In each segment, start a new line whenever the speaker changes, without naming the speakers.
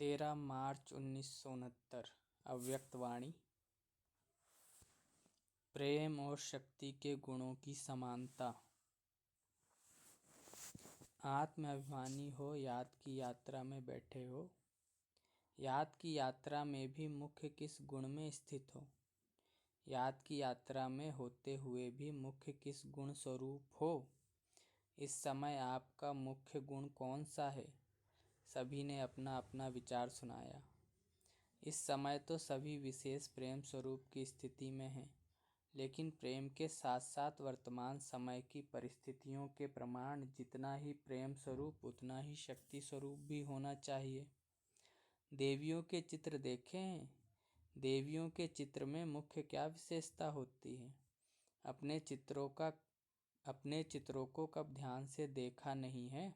13 मार्च 1969। अव्यक्त वाणी। प्रेम और शक्ति के गुणों की समानता। आत्माभिमानी हो, याद की यात्रा में बैठे हो। याद की यात्रा में भी मुख्य किस गुण में स्थित हो। याद की यात्रा में होते हुए भी मुख्य किस गुण स्वरूप हो। इस समय आपका मुख्य गुण कौन सा है। सभी ने अपना अपना विचार सुनाया। इस समय तो सभी विशेष प्रेम स्वरूप की स्थिति में हैं, लेकिन प्रेम के साथ साथ वर्तमान समय की परिस्थितियों के प्रमाण जितना ही प्रेम स्वरूप उतना ही शक्ति स्वरूप भी होना चाहिए। देवियों के चित्र देखे हैं। देवियों के चित्र में मुख्य क्या विशेषता होती है। अपने चित्रों को कब ध्यान से देखा नहीं है।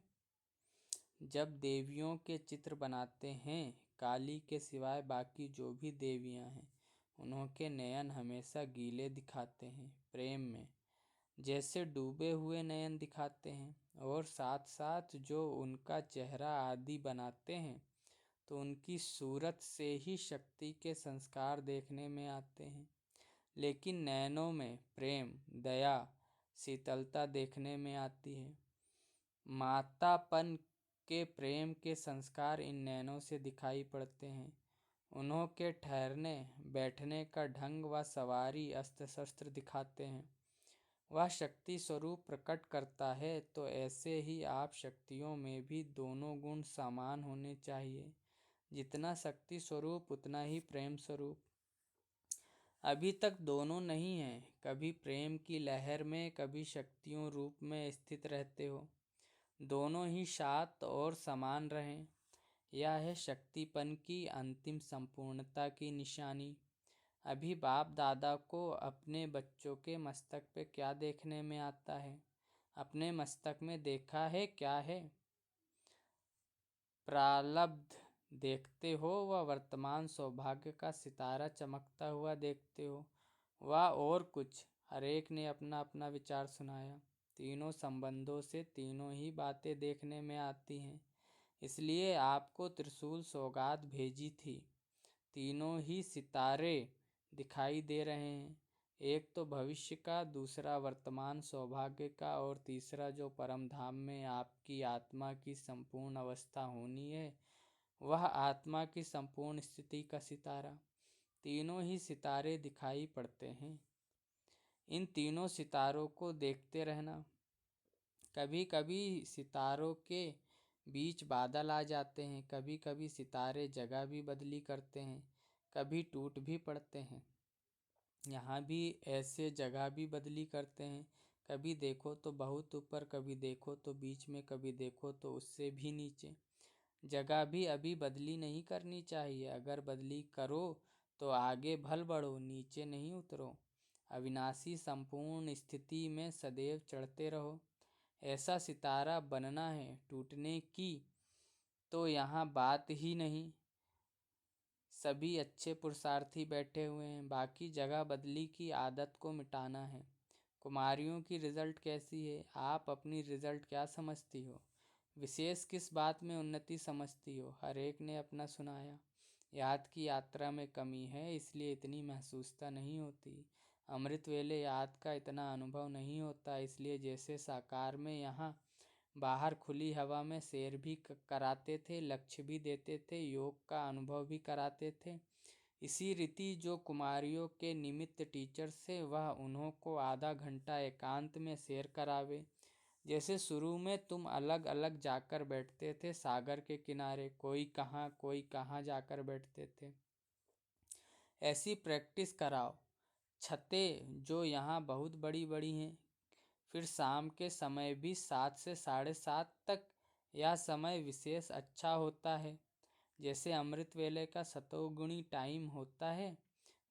जब देवियों के चित्र बनाते हैं, काली के सिवाय बाकी जो भी देवियां हैं, उनके नयन हमेशा गीले दिखाते हैं, प्रेम में जैसे डूबे हुए नयन दिखाते हैं। और साथ साथ जो उनका चेहरा आदि बनाते हैं, तो उनकी सूरत से ही शक्ति के संस्कार देखने में आते हैं। लेकिन नयनों में प्रेम, दया, शीतलता देखने में आती है। मातापन के प्रेम के संस्कार इन नयनों से दिखाई पड़ते हैं। उनके ठहरने बैठने का ढंग व सवारी अस्त्र शस्त्र दिखाते हैं। वह शक्ति स्वरूप प्रकट करता है। तो ऐसे ही आप शक्तियों में भी दोनों गुण समान होने चाहिए। जितना शक्ति स्वरूप उतना ही प्रेम स्वरूप। अभी तक दोनों नहीं है। कभी प्रेम की लहर में, कभी शक्तियों रूप में स्थित रहते हो। दोनों ही साथ और समान रहें, यह है शक्तिपन की अंतिम संपूर्णता की निशानी। अभी बाप दादा को अपने बच्चों के मस्तक पे क्या देखने में आता है। अपने मस्तक में देखा है क्या है। प्रारब्ध देखते हो व वर्तमान सौभाग्य का सितारा चमकता हुआ देखते हो, वह और कुछ। हर एक ने अपना अपना विचार सुनाया। तीनों संबंधों से तीनों ही बातें देखने में आती हैं, इसलिए आपको त्रिशूल सौगात भेजी थी। तीनों ही सितारे दिखाई दे रहे हैं। एक तो भविष्य का, दूसरा वर्तमान सौभाग्य का, और तीसरा जो परम धाम में आपकी आत्मा की संपूर्ण अवस्था होनी है, वह आत्मा की संपूर्ण स्थिति का सितारा। तीनों ही सितारे दिखाई पड़ते हैं। इन तीनों सितारों को देखते रहना। कभी कभी सितारों के बीच बादल आ जाते हैं, कभी कभी सितारे जगह भी बदली करते हैं, कभी टूट भी पड़ते हैं। यहाँ भी ऐसे जगह भी बदली करते हैं। कभी देखो तो बहुत ऊपर, कभी देखो तो बीच में, कभी देखो तो उससे भी नीचे। जगह भी अभी बदली नहीं करनी चाहिए। अगर बदली करो तो आगे भल बढ़ो, नीचे नहीं उतरो। अविनाशी संपूर्ण स्थिति में सदैव चढ़ते रहो। ऐसा सितारा बनना है। टूटने की तो यहाँ बात ही नहीं। सभी अच्छे पुरुषार्थी बैठे हुए हैं। बाकी जगह बदली की आदत को मिटाना है। कुमारियों की रिजल्ट कैसी है। आप अपनी रिजल्ट क्या समझती हो। विशेष किस बात में उन्नति समझती हो। हर एक ने अपना सुनाया। याद की यात्रा में कमी है, इसलिए इतनी महसूसता नहीं होती। अमृत वेले याद का इतना अनुभव नहीं होता, इसलिए जैसे साकार में यहाँ बाहर खुली हवा में सैर भी कराते थे, लक्ष्य भी देते थे, योग का अनुभव भी कराते थे। इसी रीति जो कुमारियों के निमित्त टीचर से, वह उन्हों को आधा घंटा एकांत में सैर करावे। जैसे शुरू में तुम अलग अलग जाकर बैठते थे सागर के किनारे, कोई कहाँ जाकर बैठते थे। ऐसी प्रैक्टिस कराओ। छतें जो यहाँ बहुत बड़ी बड़ी हैं। फिर शाम के समय भी 7 से 7:30 तक यह समय विशेष अच्छा होता है। जैसे अमृत वेले का सतोगुणी टाइम होता है,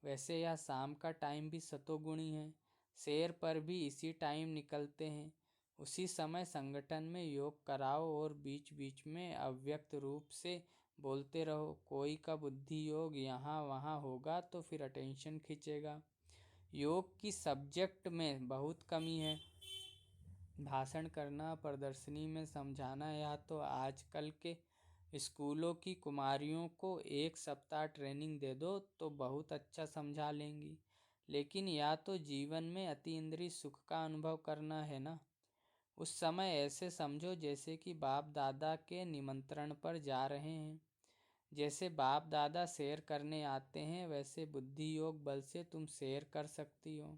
वैसे यह शाम का टाइम भी सतोगुणी है। सैर पर भी इसी टाइम निकलते हैं। उसी समय संगठन में योग कराओ और बीच बीच में अव्यक्त रूप से बोलते रहो। कोई का बुद्धि योग यहाँ वहाँ होगा तो फिर अटेंशन खींचेगा। योग की सब्जेक्ट में बहुत कमी है। भाषण करना, प्रदर्शनी में समझाना, यह तो आजकल के स्कूलों की कुमारियों को 1 सप्ताह ट्रेनिंग दे दो तो बहुत अच्छा समझा लेंगी, लेकिन या तो जीवन में अतीन्द्रिय सुख का अनुभव करना है ना। उस समय ऐसे समझो जैसे कि बाप दादा के निमंत्रण पर जा रहे हैं। जैसे बाप दादा सैर करने आते हैं, वैसे बुद्धि योग बल से तुम सैर कर सकती हो।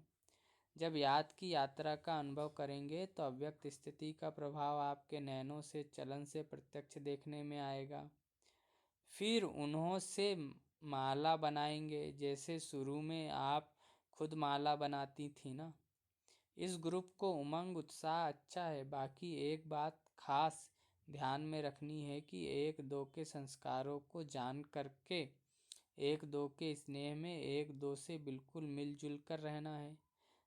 जब याद की यात्रा का अनुभव करेंगे तो अव्यक्त स्थिति का प्रभाव आपके नैनों से चलन से प्रत्यक्ष देखने में आएगा। फिर उन्हों से माला बनाएंगे, जैसे शुरू में आप खुद माला बनाती थी ना। इस ग्रुप को उमंग उत्साह अच्छा है। बाकी एक बात खास ध्यान में रखनी है कि 1-2 के संस्कारों को जान करके 1-2 के स्नेह में 1-2 से बिल्कुल मिलजुल कर रहना है।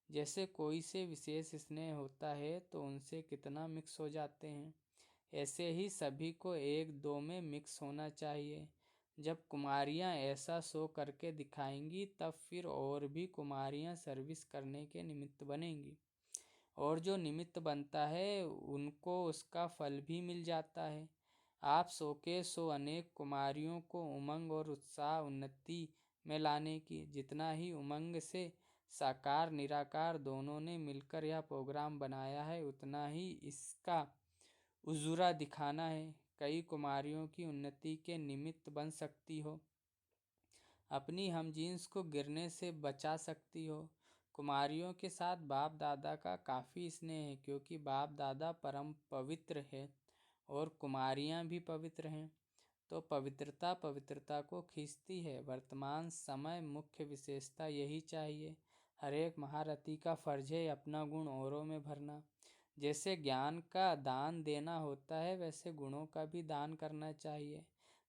जैसे कोई से विशेष स्नेह होता है तो उनसे कितना मिक्स हो जाते हैं, ऐसे ही सभी को 1-2 में मिक्स होना चाहिए। जब कुमारियाँ ऐसा शो करके दिखाएंगी तब फिर और भी कुमारियाँ सर्विस करने के निमित्त बनेंगी, और जो निमित्त बनता है उनको उसका फल भी मिल जाता है। आप सो के सो अनेक कुमारियों को उमंग और उत्साह उन्नति में लाने की, जितना ही उमंग से साकार निराकार दोनों ने मिलकर यह प्रोग्राम बनाया है, उतना ही इसका उजूरा दिखाना है। कई कुमारियों की उन्नति के निमित्त बन सकती हो, अपनी हम जीन्स को गिरने से बचा सकती हो। कुमारियों के साथ बाप दादा का काफ़ी स्नेह है, क्योंकि बाप दादा परम पवित्र है और कुमारियाँ भी पवित्र हैं, तो पवित्रता पवित्रता को खींचती है। वर्तमान समय मुख्य विशेषता यही चाहिए। हर एक महारथी का फर्ज है अपना गुण औरों में भरना। जैसे ज्ञान का दान देना होता है, वैसे गुणों का भी दान करना चाहिए।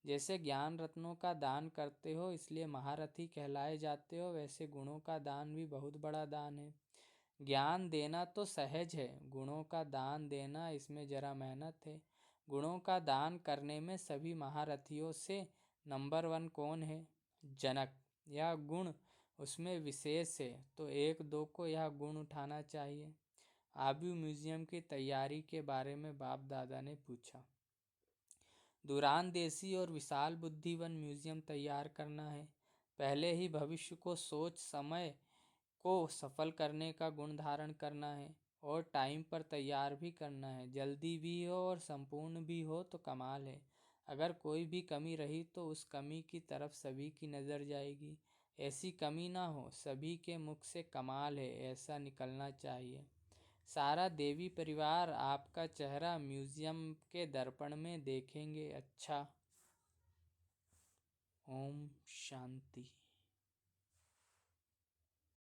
जैसे ज्ञान रत्नों का दान करते हो इसलिए महारथी कहलाए जाते हो, वैसे गुणों का दान भी बहुत बड़ा दान है। ज्ञान देना तो सहज है, गुणों का दान देना इसमें जरा मेहनत है। गुणों का दान करने में सभी महारथियों से नंबर 1 कौन है? जनक। यह गुण उसमें विशेष है, तो 1-2 को यह गुण उठाना चाहिए। आबू म्यूजियम की तैयारी के बारे में बाप दादा ने पूछा। दूरांदेशी और विशाल बुद्धिवन म्यूजियम तैयार करना है। पहले ही भविष्य को सोच समय को सफल करने का गुण धारण करना है, और टाइम पर तैयार भी करना है। जल्दी भी हो और संपूर्ण भी हो तो कमाल है। अगर कोई भी कमी रही तो उस कमी की तरफ सभी की नज़र जाएगी। ऐसी कमी ना हो, सभी के मुख से कमाल है ऐसा निकलना चाहिए। सारा देवी परिवार आपका चेहरा म्यूजियम के दर्पण में देखेंगे। अच्छा, ओम शांति।